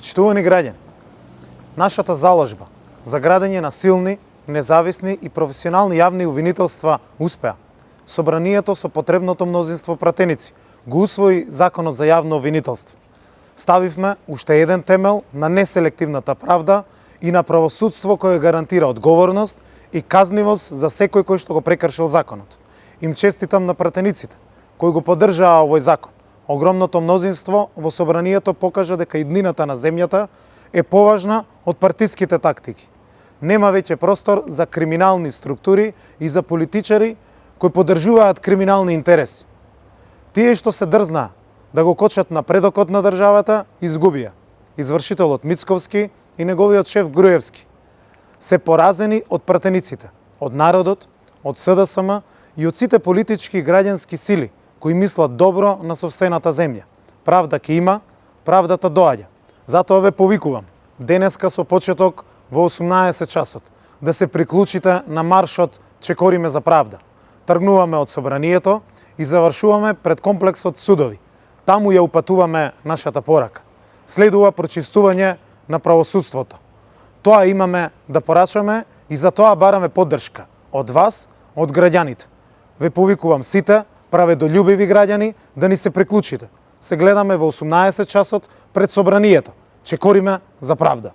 Почитувани граѓани, нашата заложба за градење на силни, независни и професионални јавни обвинителства успеа. Собранието со потребното мнозинство пратеници го усвои Законот за јавно обвинителство. Ставивме уште еден темел на неселективната правда и на правосудство кое гарантира одговорност и казнивост за секој кој што го прекршил законот. Им честитам на пратениците кои го поддржаа овој закон. Огромното мнозинство во собранието покажа дека иднината на земјата е поважна од партиските тактики. Нема веќе простор за криминални структури и за политичари кои поддржуваат криминални интереси. Тие што се дрзнаа да го кочат на предокот на државата, изгубија. Извршителот Мицковски и неговиот шеф Груевски се поразени од пратениците, од народот, од СДСМ и од сите политички и граѓански сили кои мислат добро на сопствената земја. Правда ќе има, правдата доаѓа. Затоа ве повикувам, денеска со почеток во 18 часот, да се приклучите на маршот Чекориме за правда. Тргнуваме од собранието и завршуваме пред комплексот судови. Таму ја упатуваме нашата порака. Следува прочистување на правосудството. Тоа имаме да порачаме и за тоа бараме поддршка од вас, од граѓаните. Ве повикувам сите праведолюбиви граѓани да ни се приклучите. Се гледаме во 18 часот пред собранието. Чекориме за правда.